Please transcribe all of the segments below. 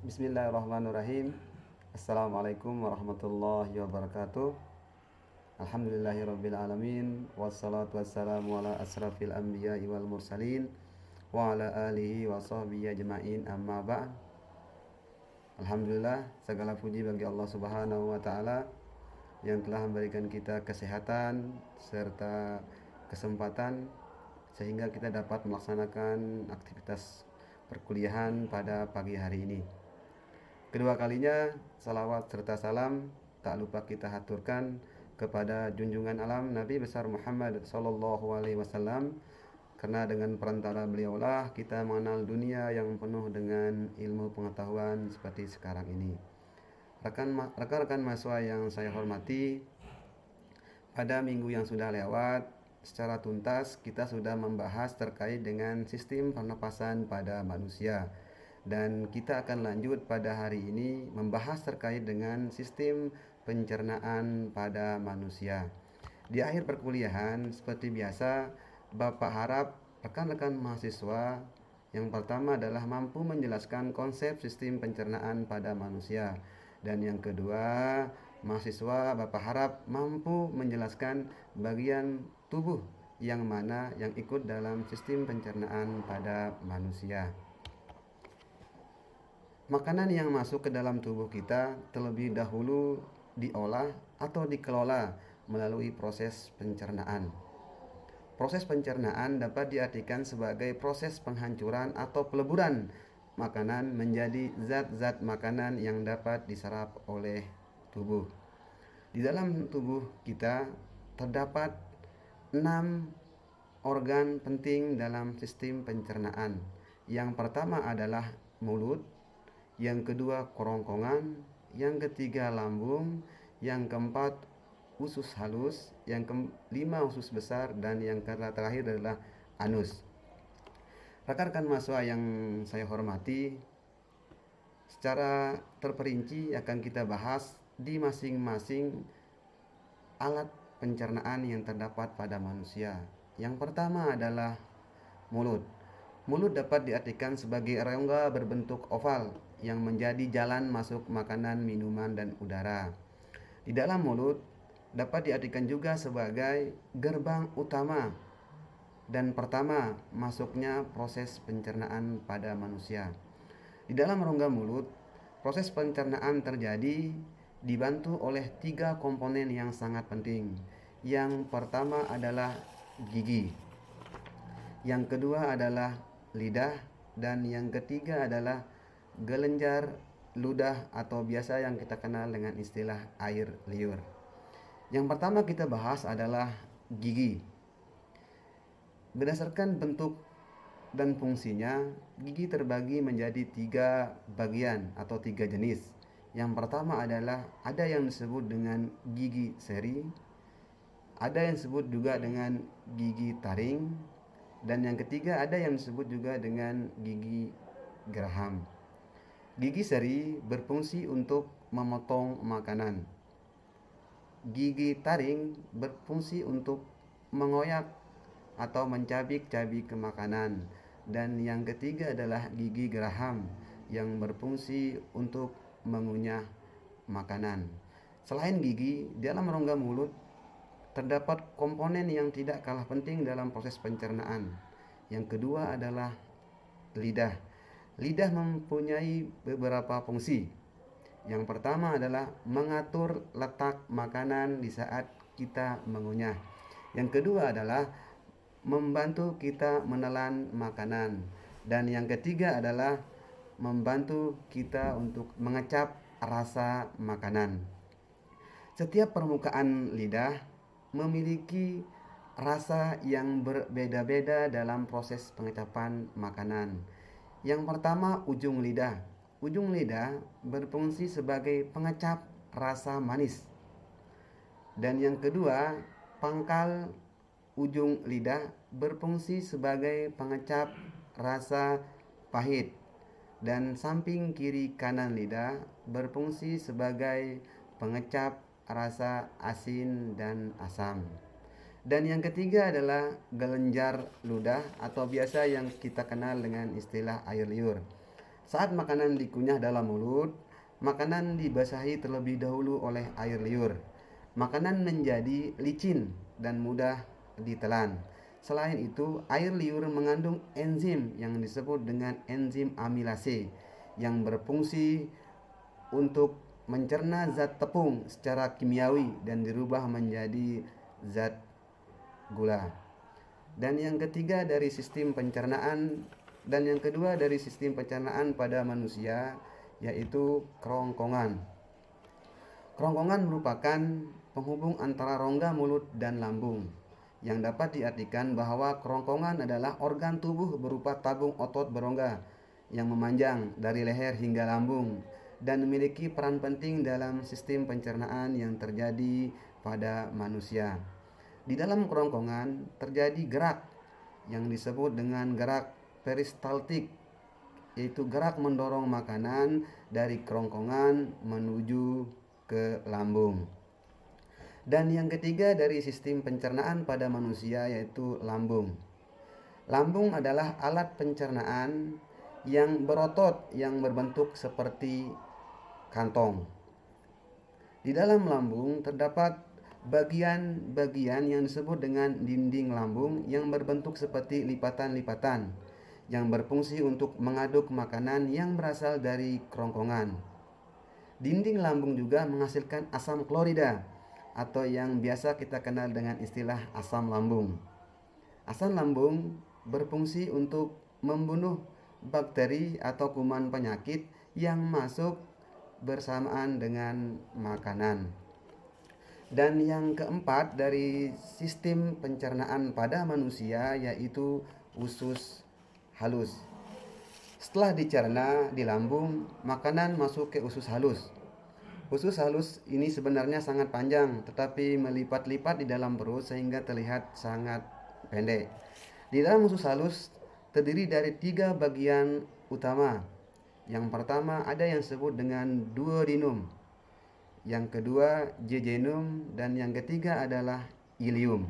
Bismillahirrahmanirrahim. Assalamualaikum warahmatullahi wabarakatuh. Alhamdulillahirabbil alamin wassalatu wassalamu ala asrafil anbiya'i wal mursalin wa ala alihi wa sahbihi ajmain amma ba'd. Alhamdulillah, segala puji bagi Allah Subhanahu wa taala yang telah memberikan kita kesehatan serta kesempatan sehingga kita dapat melaksanakan aktivitas perkuliahan pada pagi hari ini. Kedua kalinya, salawat serta salam tak lupa kita haturkan kepada junjungan alam Nabi besar Muhammad sallallahu alaihi wasallam, karena dengan perantara beliaulah kita mengenal dunia yang penuh dengan ilmu pengetahuan seperti sekarang ini. Rekan-rekan mahasiswa yang saya hormati, pada minggu yang sudah lewat secara tuntas kita sudah membahas terkait dengan sistem pernapasan pada manusia. Dan kita akan lanjut pada hari ini membahas terkait dengan sistem pencernaan pada manusia. Di akhir perkuliahan, seperti biasa, Bapak harap rekan-rekan mahasiswa yang pertama adalah mampu menjelaskan konsep sistem pencernaan pada manusia. Dan yang kedua, mahasiswa Bapak harap mampu menjelaskan bagian tubuh yang mana yang ikut dalam sistem pencernaan pada manusia. Makanan yang masuk ke dalam tubuh kita terlebih dahulu diolah atau dikelola melalui proses pencernaan. Proses pencernaan dapat diartikan sebagai proses penghancuran atau peleburan makanan menjadi zat-zat makanan yang dapat diserap oleh tubuh. Di dalam tubuh kita terdapat 6 organ penting dalam sistem pencernaan. Yang pertama adalah mulut, yang kedua kerongkongan, yang ketiga lambung, yang keempat usus halus, yang kelima usus besar, dan yang terakhir adalah anus. Rekan-rekan mahasiswa yang saya hormati, secara terperinci akan kita bahas di masing-masing alat pencernaan yang terdapat pada manusia. Yang pertama adalah mulut. Mulut dapat diartikan sebagai rongga berbentuk oval yang menjadi jalan masuk makanan, minuman, dan udara. Di dalam mulut dapat diartikan juga sebagai gerbang utama dan pertama masuknya proses pencernaan pada manusia. Di dalam rongga mulut, proses pencernaan terjadi dibantu oleh 3 komponen yang sangat penting. Yang pertama adalah gigi, yang kedua adalah lidah, dan yang ketiga adalah kelenjar ludah atau biasa yang kita kenal dengan istilah air liur. Yang pertama kita bahas adalah gigi. Berdasarkan bentuk dan fungsinya, gigi terbagi menjadi 3 bagian atau 3 jenis. Yang pertama adalah ada yang disebut dengan gigi seri, ada yang disebut juga dengan gigi taring, dan yang ketiga ada yang disebut juga dengan gigi geraham. Gigi seri berfungsi untuk memotong makanan. Gigi taring berfungsi untuk mengoyak atau mencabik-cabik ke makanan. Dan yang ketiga adalah gigi geraham yang berfungsi untuk mengunyah makanan. Selain gigi, dalam rongga mulut terdapat komponen yang tidak kalah penting dalam proses pencernaan. Yang kedua adalah lidah. Lidah mempunyai beberapa fungsi. Yang pertama adalah mengatur letak makanan di saat kita mengunyah. Yang kedua adalah membantu kita menelan makanan. Dan yang ketiga adalah membantu kita untuk mengecap rasa makanan. Setiap permukaan lidah memiliki rasa yang berbeda-beda dalam proses pengecapan makanan. Yang pertama, ujung lidah. Ujung lidah berfungsi sebagai pengecap rasa manis. Dan yang kedua, pangkal ujung lidah berfungsi sebagai pengecap rasa pahit. Dan samping kiri kanan lidah berfungsi sebagai pengecap rasa asin dan asam. Dan yang ketiga adalah kelenjar ludah atau biasa yang kita kenal dengan istilah air liur. Saat makanan dikunyah dalam mulut, makanan dibasahi terlebih dahulu oleh air liur. Makanan menjadi licin dan mudah ditelan. Selain itu, air liur mengandung enzim yang disebut dengan enzim amilase yang berfungsi untuk mencerna zat tepung secara kimiawi dan dirubah menjadi zat gula. Dan yang ketiga dari sistem pencernaan dan yang kedua dari sistem pencernaan pada manusia yaitu kerongkongan. Kerongkongan merupakan penghubung antara rongga mulut dan lambung, yang dapat diartikan bahwa kerongkongan adalah organ tubuh berupa tabung otot berongga yang memanjang dari leher hingga lambung dan memiliki peran penting dalam sistem pencernaan yang terjadi pada manusia. Di dalam kerongkongan terjadi gerak yang disebut dengan gerak peristaltik, yaitu gerak mendorong makanan dari kerongkongan menuju ke lambung. Dan yang ketiga dari sistem pencernaan pada manusia yaitu lambung. Lambung adalah alat pencernaan yang berotot yang berbentuk seperti kantong. Di dalam lambung terdapat bagian-bagian yang disebut dengan dinding lambung yang berbentuk seperti lipatan-lipatan yang berfungsi untuk mengaduk makanan yang berasal dari kerongkongan. Dinding lambung juga menghasilkan asam klorida atau yang biasa kita kenal dengan istilah asam lambung. Asam lambung berfungsi untuk membunuh bakteri atau kuman penyakit yang masuk bersamaan dengan makanan. Dan yang keempat dari sistem pencernaan pada manusia yaitu usus halus. Setelah dicerna di lambung, makanan masuk ke usus halus. Usus halus ini sebenarnya sangat panjang, tetapi melipat-lipat di dalam perut sehingga terlihat sangat pendek. Di dalam usus halus terdiri dari 3 bagian utama. Yang pertama ada yang disebut dengan duodenum, yang kedua jejunum, dan yang ketiga adalah ileum.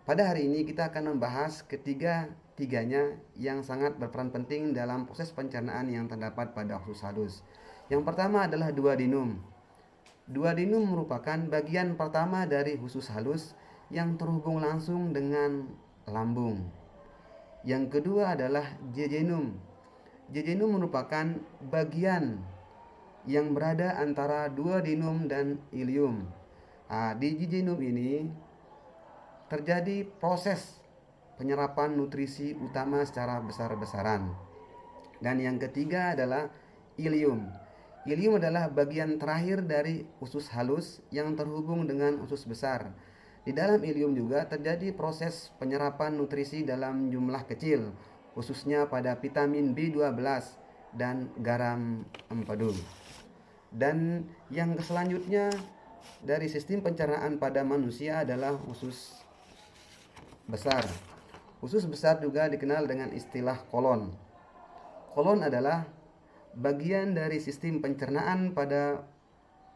Pada hari ini kita akan membahas ketiga-tiganya yang sangat berperan penting dalam proses pencernaan yang terdapat pada usus halus. Yang pertama adalah duodenum. Duodenum merupakan bagian pertama dari usus halus yang terhubung langsung dengan lambung. Yang kedua adalah jejunum. Jejunum merupakan bagian yang berada antara duodenum dan ileum. Di jejunum ini terjadi proses penyerapan nutrisi utama secara besar-besaran. Dan yang ketiga adalah ileum. Ileum adalah bagian terakhir dari usus halus yang terhubung dengan usus besar. Di dalam ileum juga terjadi proses penyerapan nutrisi dalam jumlah kecil, khususnya pada vitamin B12 dan garam empedu. Dan yang selanjutnya dari sistem pencernaan pada manusia adalah usus besar. Usus besar juga dikenal dengan istilah kolon. Kolon adalah bagian dari sistem pencernaan pada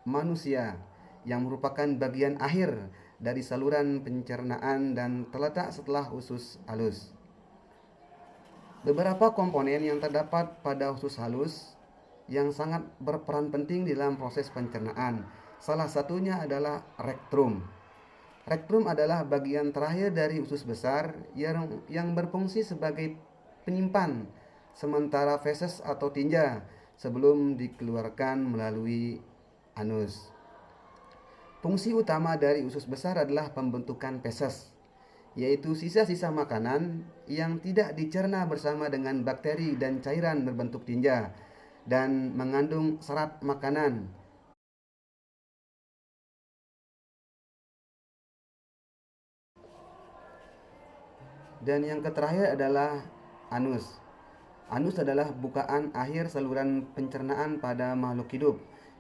manusia yang merupakan bagian akhir dari saluran pencernaan dan terletak setelah usus halus. Beberapa komponen yang terdapat pada usus halus yang sangat berperan penting dalam proses pencernaan. Salah satunya adalah rektrum. Rektrum adalah bagian terakhir dari usus besar yang berfungsi sebagai penyimpan sementara feses atau tinja sebelum dikeluarkan melalui anus. Fungsi utama dari usus besar adalah pembentukan feses, yaitu sisa-sisa makanan yang tidak dicerna bersama dengan bakteri dan cairan berbentuk tinja dan mengandung serat makanan. Dan yang terakhir adalah anus. Anus adalah bukaan akhir saluran pencernaan pada makhluk hidup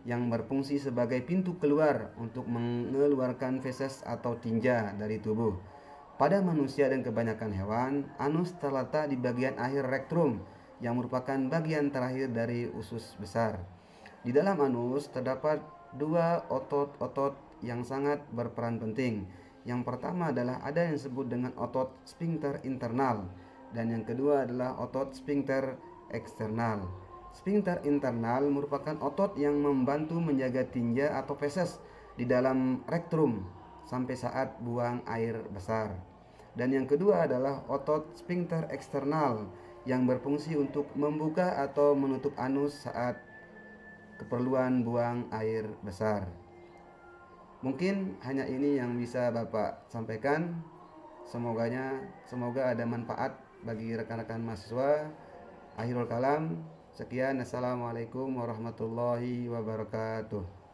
yang berfungsi sebagai pintu keluar untuk mengeluarkan feses atau tinja dari tubuh. Pada manusia dan kebanyakan hewan, anus terletak di bagian akhir rektrum yang merupakan bagian terakhir dari usus besar. Di dalam anus terdapat 2 otot-otot yang sangat berperan penting. Yang pertama adalah ada yang disebut dengan otot sphincter internal dan yang kedua adalah otot sphincter eksternal. Sphincter internal merupakan otot yang membantu menjaga tinja atau feses di dalam rektrum sampai saat buang air besar. Dan yang kedua adalah otot sphincter eksternal yang berfungsi untuk membuka atau menutup anus saat keperluan buang air besar. Mungkin hanya ini yang bisa Bapak sampaikan. Semoga ada manfaat bagi rekan-rekan mahasiswa. Akhirul kalam, sekian. Assalamualaikum warahmatullahi wabarakatuh.